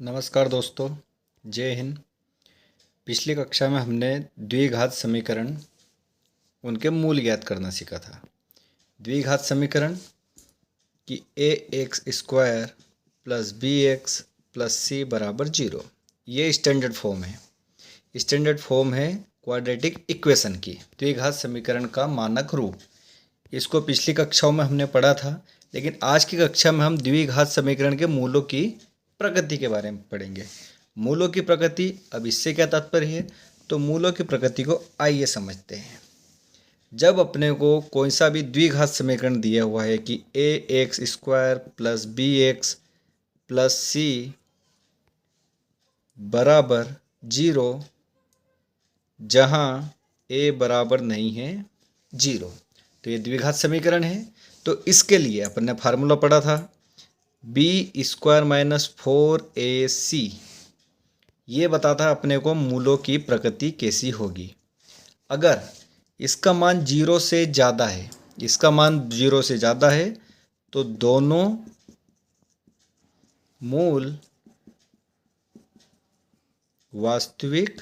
नमस्कार दोस्तों, जय हिंद। पिछली कक्षा में हमने द्विघात समीकरण उनके मूल ज्ञात करना सीखा था। द्विघात समीकरण कि ax² plus bx plus c बराबर 0, ये स्टैंडर्ड फॉर्म है। स्टैंडर्ड फॉर्म है क्वाड्रेटिक इक्वेशन की, द्विघात समीकरण का मानक रूप। इसको पिछली कक्षाओं में हमने पढ़ा था, लेकिन आज की कक्षा में हम द्विघात समीकरण के मूलों की प्रकृति के बारे में पढ़ेंगे। मूलों की प्रकृति, अब इससे क्या तात्पर्य है, तो मूलों की प्रकृति को आइए समझते हैं। जब अपने को कोई सा भी द्विघात समीकरण दिया हुआ है कि ax² plus bx plus c बराबर 0, जहाँ a बराबर नहीं है 0, तो ये द्विघात समीकरण है। तो इसके लिए अपन ने फार्मूला पढ़ा था b² माइनस 4ac, ये बताता है अपने को मूलों की प्रकृति कैसी होगी। अगर इसका मान 0 से ज़्यादा है, इसका मान 0 से ज़्यादा है, तो दोनों मूल वास्तविक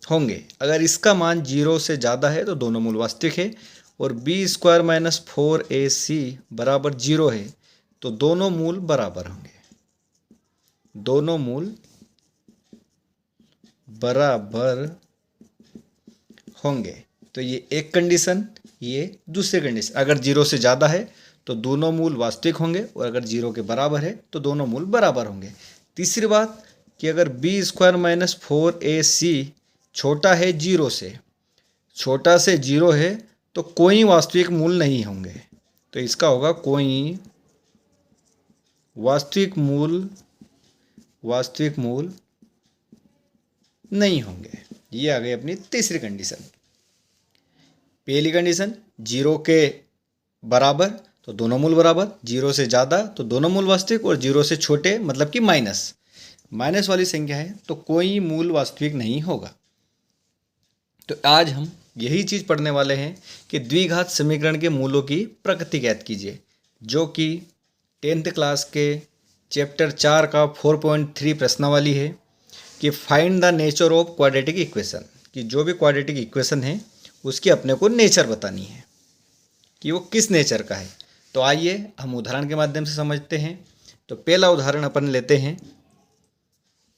होंगे। अगर इसका मान 0 से ज़्यादा है तो दोनों मूल वास्तविक है, और b² माइनस 4ac बराबर 0 है तो दोनों मूल बराबर होंगे। दोनों मूल बराबर होंगे, तो ये एक कंडीशन, ये दूसरी कंडीशन। अगर 0 से ज़्यादा है तो दोनों मूल वास्तविक होंगे, और अगर 0 के बराबर है तो दोनों मूल बराबर होंगे। तीसरी बात कि अगर b² माइनस 4ac छोटा है 0 से, छोटा से 0 है, तो कोई वास्तविक मूल नहीं होंगे। तो इसका होगा कोई वास्तविक मूल नहीं होंगे। ये आ गई अपनी तीसरी कंडीशन। पहली कंडीशन 0 के बराबर तो दोनों मूल बराबर, 0 से ज़्यादा तो दोनों मूल वास्तविक, और 0 से छोटे मतलब कि माइनस वाली संख्या है तो कोई मूल वास्तविक नहीं होगा। तो आज हम यही चीज़ पढ़ने वाले हैं कि द्विघात समीकरण के मूलों की प्रकृति ज्ञात कीजिए, जो कि 10th क्लास के चैप्टर 4 का 4.3 प्रश्नावली है कि find the nature of quadratic equation, कि जो भी क्वाड्रेटिक इक्वेशन है उसकी अपने को नेचर बतानी है कि वो किस नेचर का है। तो आइए हम उदाहरण के माध्यम से समझते हैं। तो पहला उदाहरण अपन लेते हैं।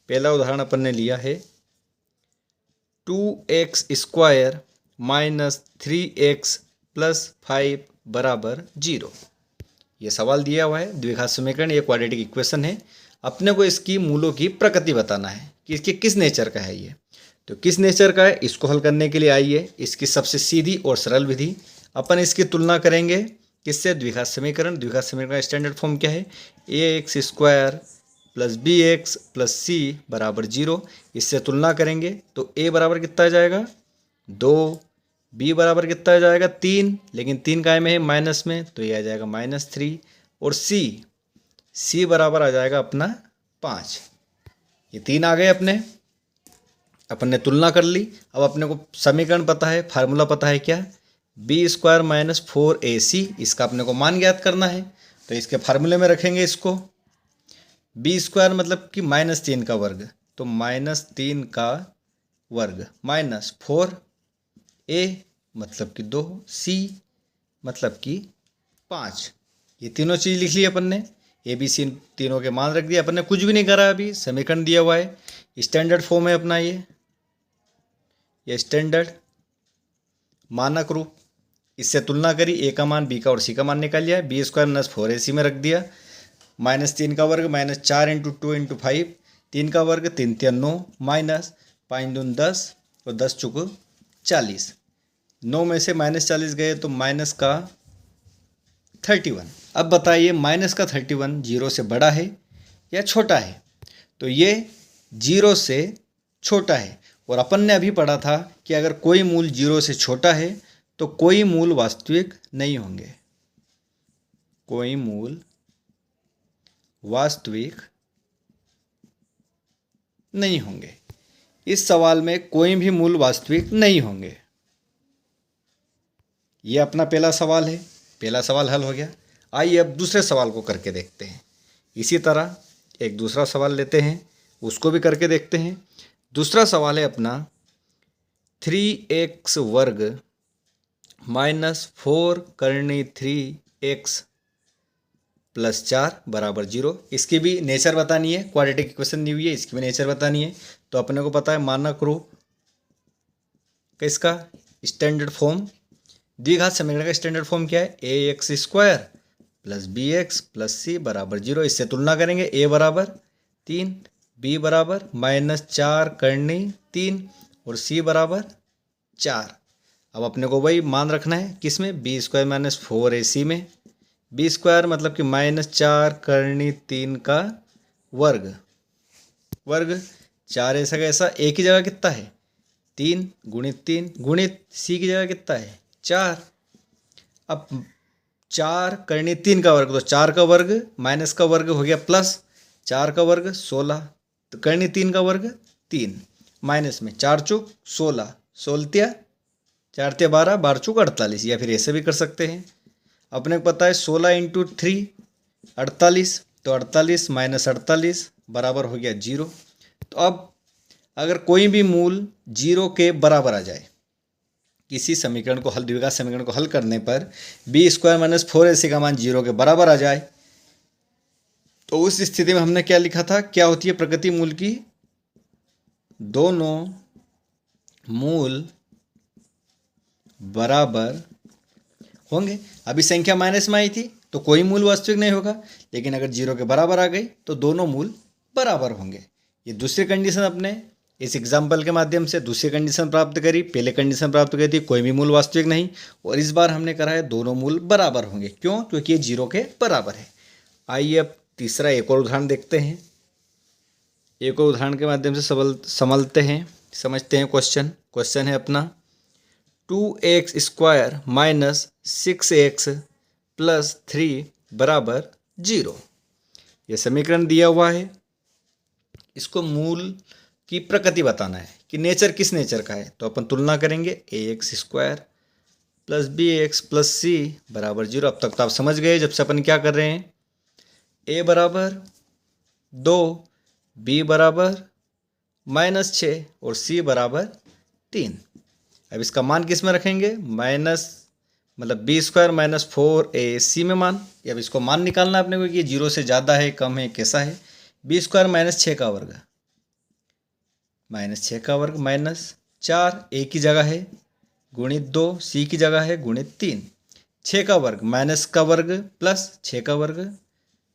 पहला उदाहरण अपन ने लिया है 2x² माइनस 3x प्लस 5 बराबर 0। ये सवाल दिया हुआ है, द्विघात समीकरण, ये क्वाड्रेटिक इक्वेशन है। अपने को इसकी मूलों की प्रकृति बताना है कि इसके किस नेचर का है ये। तो किस नेचर का है, इसको हल करने के लिए आइए इसकी सबसे सीधी और सरल विधि, अपन इसकी तुलना करेंगे किससे, द्विघात समीकरण। द्विघात समीकरण का स्टैंडर्ड फॉर्म क्या है, ax² plus bx plus c बराबर 0। इससे तुलना करेंगे तो a बराबर कितना आ जाएगा 2, b बराबर कितना आ जाएगा 3, लेकिन 3 काय में है माइनस में, तो ये आ जाएगा -3, और c बराबर आ जाएगा अपना 5। ये 3 आ गए अपने, अपन ने तुलना कर ली। अब अपने को समीकरण पता है, फार्मूला पता है क्या, b² माइनस 4ac, इसका अपने को मान ज्ञात करना है। तो इसके फार्मूले में रखेंगे इसको। b² मतलब कि -3 का वर्ग, तो -3 का वर्ग माइनस 4a मतलब कि 2, c मतलब कि 5। ये तीनों चीज़ लिख ली अपन ने, ए बी सी तीनों के मान रख दिए। अपन ने कुछ भी नहीं करा, अभी समीकरण दिया हुआ है, स्टैंडर्ड फॉर्म है अपना ये स्टैंडर्ड मानक रूप। इससे तुलना करी, ए का मान, बी का और सी का मान निकाल लिया, b² माइनस 4ac में रख दिया, -3 का वर्ग माइनस 4 × 2 × 5, 3 का वर्ग 3 × 9 माइनस 5 दूनी 10 और 10 चुक 40, 9 में से -40 गए तो माइनस का 31। अब बताइए माइनस का 31 0 से बड़ा है या छोटा है, तो ये 0 से छोटा है। और अपन ने अभी पढ़ा था कि अगर कोई मूल 0 से छोटा है तो कोई मूल वास्तविक नहीं होंगे, कोई मूल वास्तविक नहीं होंगे। इस सवाल में कोई भी मूल वास्तविक नहीं होंगे। यह अपना पहला सवाल है, पहला सवाल हल हो गया। आइए अब दूसरे सवाल को करके देखते हैं। इसी तरह एक दूसरा सवाल लेते हैं, उसको भी करके देखते हैं। दूसरा सवाल है अपना 3x वर्ग माइनस 4 करनी 3x प्लस 4 बराबर 0। इसकी भी नेचर बतानी है, क्वाड्रेटिक इक्वेशन दी हुई है, इसकी भी नेचर बतानी है। तो अपने को पता है मानक रूप किसका, स्टैंडर्ड फॉर्म द्विघात समीकरण का स्टैंडर्ड फॉर्म क्या है, ax² plus bx plus c बराबर 0। इससे तुलना करेंगे, a बराबर 3, b बराबर -4 करनी 3 और c बराबर 4। अब अपने को वही मान रखना है किसमें, b² माइनस 4ac में। b² मतलब कि -4 करनी 3 का वर्ग, 4 ऐसा कैसा, a की जगह कितना है 3 गुणित 3 गुणित c की जगह कितना है 4। अब 4 करनी 3 का वर्ग, तो 4 का वर्ग माइनस का वर्ग हो गया प्लस 4 का वर्ग 16, तो करनी 3 का वर्ग 3 माइनस में 4 चौक 16, 16 4 ते 12, 12 चौक 48, या फिर ऐसे भी कर सकते हैं। अपने को पता है 16 इंटू 3 48, तो 48 माइनस 48 बराबर हो गया 0। तो अब अगर कोई भी मूल 0 के बराबर आ जाए, किसी समीकरण को हल, द्विघात समीकरण को हल करने पर b² माइनस 4ac का मान 0 के बराबर आ जाए, तो उस स्थिति में हमने क्या लिखा था, क्या होती है प्रकृति मूल की, दोनों मूल बराबर होंगे। अभी संख्या माइनस में आई थी तो कोई मूल वास्तविक नहीं होगा, लेकिन अगर 0 के बराबर आ गई तो दोनों मूल बराबर होंगे। ये दूसरी कंडीशन अपने इस एग्जाम्पल के माध्यम से दूसरी कंडीशन प्राप्त करी। पहले कंडीशन प्राप्त करी थी कोई भी मूल वास्तविक नहीं, और इस बार हमने करा है दोनों मूल बराबर होंगे। क्यों, क्योंकि ये 0 के बराबर है। आइए अब तीसरा एक और उदाहरण देखते हैं। एक और उदाहरण के माध्यम से समझते हैं क्वेश्चन है अपना 2x² माइनस 6x प्लस 3 बराबर 0। यह समीकरण दिया हुआ है, इसको मूल की प्रकृति बताना है कि नेचर किस नेचर का है। तो अपन तुलना करेंगे, ax² plus bx plus c बराबर 0। अब तक तो आप समझ गए जब से अपन क्या कर रहे हैं, a बराबर 2, b बराबर -6 और c बराबर 3। अब इसका मान किस में रखेंगे, माइनस मतलब b² माइनस 4ac में मान। अब इसको मान निकालना है अपने को कि 0 से ज़्यादा है, कम है, कैसा है। b² माइनस 6 का वर्ग, -6 का वर्ग माइनस 4 a की जगह है गुणित 2 c की जगह है गुणित 3, 6 का वर्ग माइनस का वर्ग प्लस 6 का वर्ग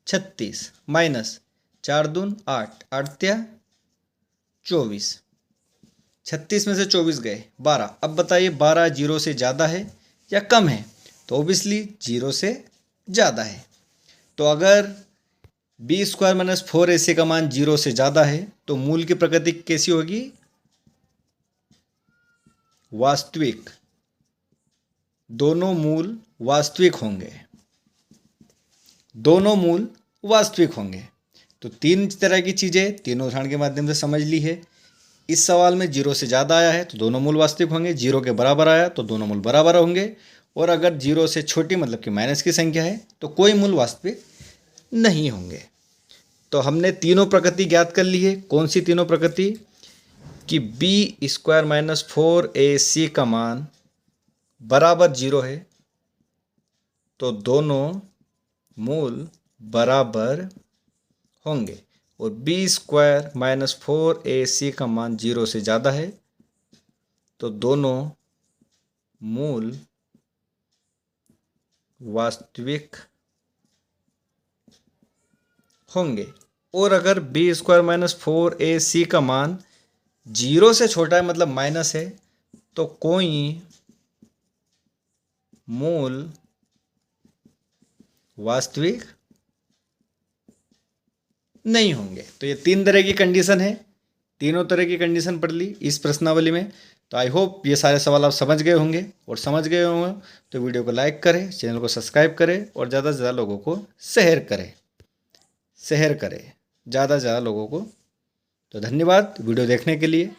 36 माइनस 4 दून 8, 8 त्या 24, 36 में से 24 गए 12। अब बताइए 12 0 से ज़्यादा है या कम है, तो ओबियसली 0 से ज़्यादा है। तो अगर b² माइनस 4ac का मान 0 से ज़्यादा है तो मूल की प्रकृति कैसी होगी, वास्तविक। दोनों मूल वास्तविक होंगे, दोनों मूल वास्तविक होंगे। तो 3 तरह की चीज़ें तीनों उदाहरण के माध्यम से समझ ली है। इस सवाल में 0 से ज़्यादा आया है तो दोनों मूल वास्तविक होंगे, 0 के बराबर आया तो दोनों मूल बराबर होंगे, और अगर 0 से छोटी मतलब कि माइनस की संख्या है तो कोई मूल वास्तविक नहीं होंगे। तो हमने तीनों प्रकृति ज्ञात कर ली है। कौन सी तीनों प्रकृति, कि b² माइनस 4ac का मान बराबर 0 है तो दोनों मूल बराबर होंगे, और b² माइनस 4ac का मान 0 से ज़्यादा है तो दोनों मूल वास्तविक होंगे। और अगर b² माइनस 4ac का मान 0 से छोटा है मतलब माइनस है, तो कोई मूल वास्तविक नहीं होंगे। तो ये 3 तरह की कंडीशन है, तीनों तरह की कंडीशन पढ़ ली इस प्रश्नावली में। तो आई होप ये सारे सवाल आप समझ गए होंगे, और समझ गए होंगे तो वीडियो को लाइक करें, चैनल को सब्सक्राइब करें, और ज़्यादा से ज़्यादा लोगों को शेयर करें ज़्यादा से ज़्यादा लोगों को। तो धन्यवाद वीडियो देखने के लिए।